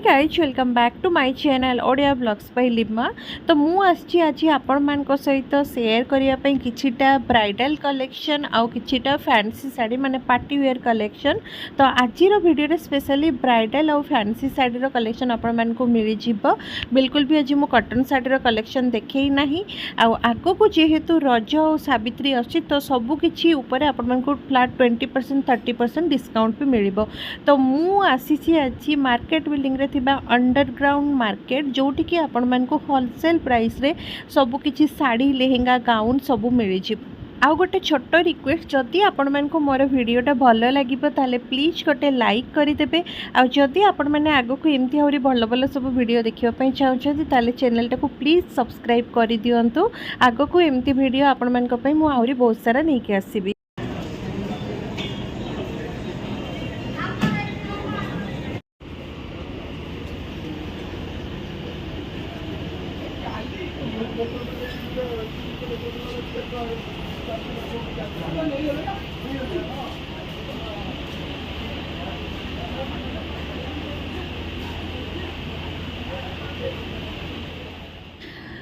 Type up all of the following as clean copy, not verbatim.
Hi guys welcome back to my channel Odia blogs by Lima. तो मु आछि आज आपण मान को सहित शेयर करिया पई किछिटा ब्राइडल कलेक्शन आउ किछिटा फैंसी साड़ी माने पार्टी वेयर कलेक्शन। तो आज वीडियो रे स्पेशली ब्राइडल आउ फैंसी साड़ी रो कलेक्शन आपण मान को मिली जिवो। बिल्कुल भी आज मु कॉटन साड़ी रो कलेक्शन देखै नाही। आउ आगो को जेहेतु रज और सावित्री अछि तो सब किछि ऊपर आपण मान को फ्लैट 20% 30% डिस्काउंट भी मिलिबो। तो मु आसीछि आज मार्केट बिल्डिंग रे थिबा अंडरग्राउंड मार्केट जोटी कि आपण मान को होलसेल प्राइस रे सब किछि साड़ी लेहेंगा गाउन सब मिल जिवो। आउ गोटे छोट रिक्वेस्ट जदि आपण मान को मोर वीडियोटा भल लगिबो ताले प्लीज गोटे लाइक करिदेबे। आउ जदि आपण माने आगो को एमती आउरी भल भल सब वीडियो देखिबा पई चाहउछथि ताले चैनल टाको प्लीज सब्सक्राइब करि दियंतु। आगो को एमती वीडियो आपण मान को पई मु आउरी बहुत सारा नै के आसीबी।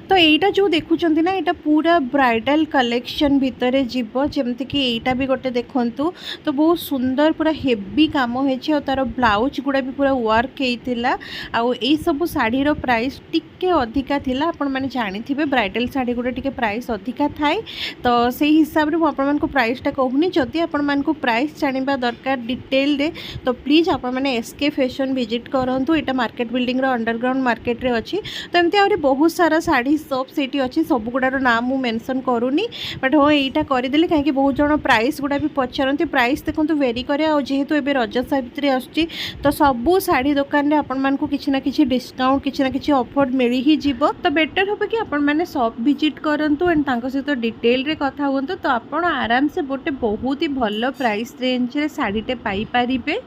तो यहीटा जो देखुं ना यहाँ पूरा ब्राइडल कलेक्शन भितर जीव जमती कि यहीटा भी गोटे देखु तो बहुत सुंदर पूरा हेवी काम हो तार ब्लाउज गुड़ा भी पूरा वर्क होता। आउ यही सब शाढ़ी प्राइस टिके अधिका थिला। आपण माने जानी थे ब्राइडल शाढ़ी गुड़ा टिके प्राइस अधिका थाए। तो से हिसाब रे आपण को प्राइसटा कहूनी। जदि आपण मान को प्राइस जानिबा दरकार डिटेल रे तो प्लीज आपण माने एसके फैशन विजिट करंतु। एटा मार्केट बिल्डिंग रो अंडरग्राउंड मार्केट रे अछि। तो एमती आउरी बहुत सारा शाढ़ी शॉप सेठी अच्छी सब गुड़ार नाम मु मेंशन करूनी बट हाँ यहाँ करदेली कहीं बहुत जन प्राइस गुड़ा भी पचारती। प्राइस देखो वेरी करे और जेहेतु एबे रज सावित्री आसुची तो सबू शाढ़ी दुकान रे आपण मानकु किछि ना किछि डिस्काउंट किछि ना किछि ऑफर मिली ही जीवो। तो बेटर होबे कि आपण माने शॉप विजिट करंतु एंड तांको सहित डिटेल रे कथा हुंतु तो आपण आराम से गोटे बहुत ही भल प्राइस रेंज रे शाढ़ीटे पाई परिबे।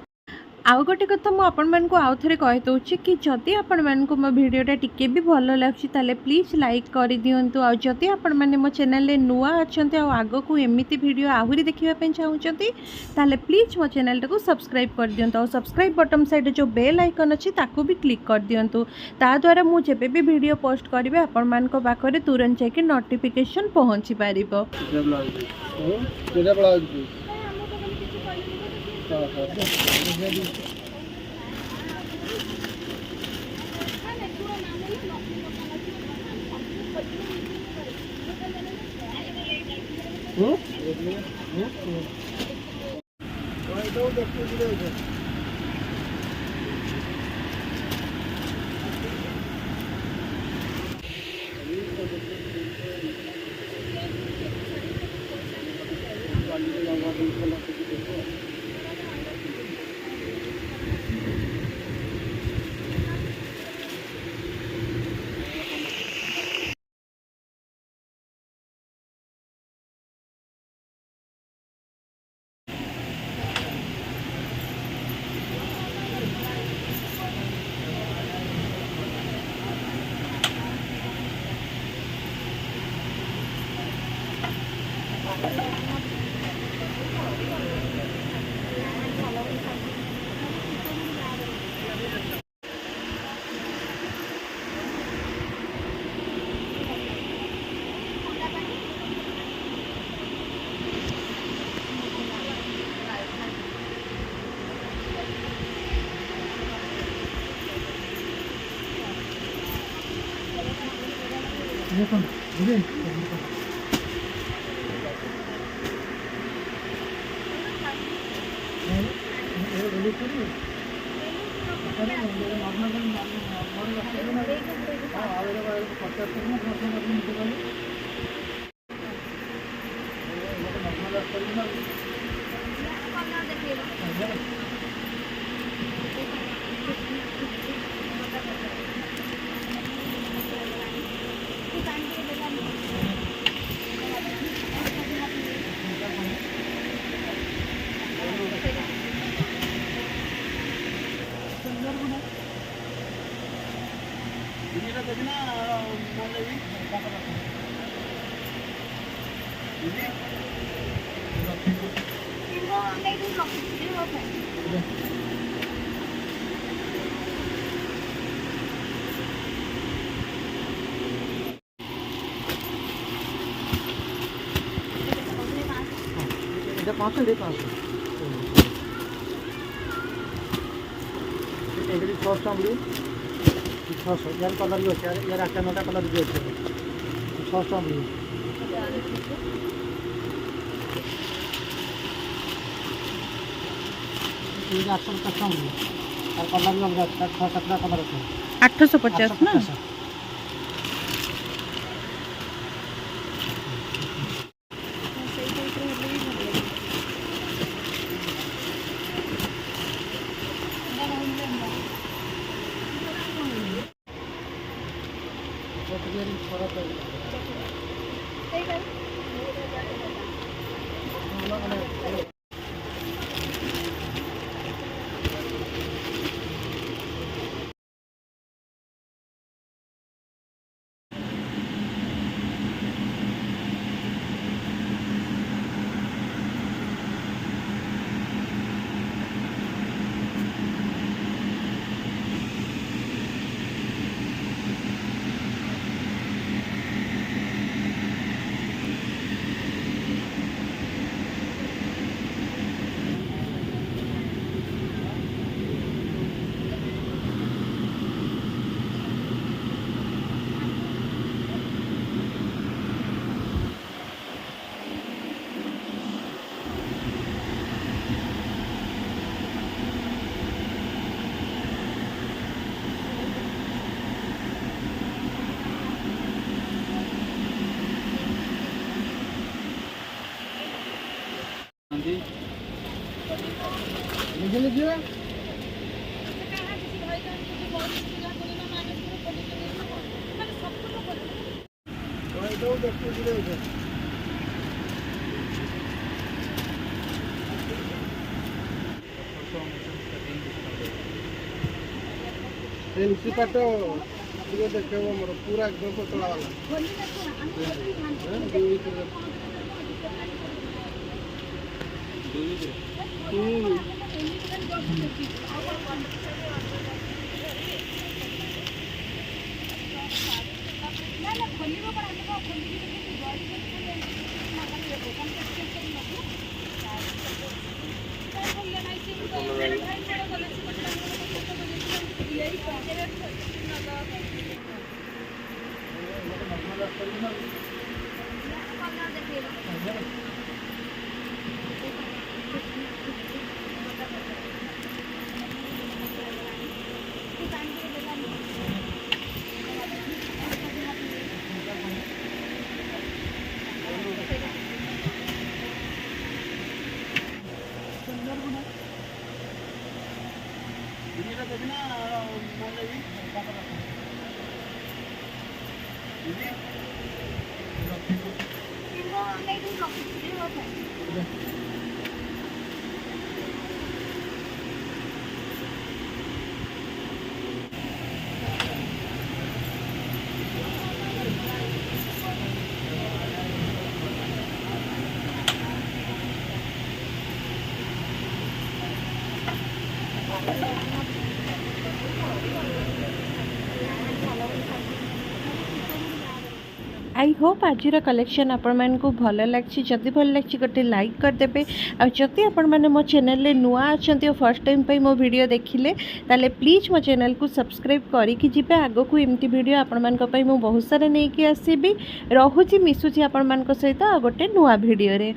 आउ गोटे कथा मु आपण मान को आउ थे कहि दउछि कि जदि आपण मान को मो वीडियोटा टिके भी भल लागछि ताले प्लीज लाइक करि दियंतु। आउ जदि आपण माने मो चैनल रे नुआ अछंते आ आगो को एमिति वीडियो आहुरी देखिबा पे चाहउछंती ताले प्लीज मो चैनल टाको सब्सक्राइब कर दियंतु। आ सब्सक्राइब बटन साइड जो बेल आइकन अछि ताको भी क्लिक कर दियंतु। ता द्वारा मु जेबे भी वीडियो पोस्ट करिवे आपण मान को पाखरे तुरंत जाके नोटिफिकेशन पहुंची पारिबो। এটা 500 এটা 500 এটা 600 আমরি 600 यार कलर भी होता है यार 8-9টা कलर भी होता है 600 আমরি ये 850 আমরি और कलर भी अलग 6-7টা कलर আছে 850 ना लीजिए लीजिए तो देखते दिले उसी पाट देखो मोर पूरा एकदम पतला वाला आई होप आज कलेक्शन आपण मानक भल लगी जदि भल लगी गोटे लाइक करदे आदि आपण मैंने मो चैनल नुआ अच्छा फर्स्ट टाइम पे मो वीडियो देखिले ताले प्लीज मो चैनल को सब्सक्राइब करके जिबे आगो को एमती वीडियो आपण मानक पई मो बहुत सारा नहीं आसीबी रहुची मिसुची आपण मानक सहित गोटे नुआ वीडियो रे।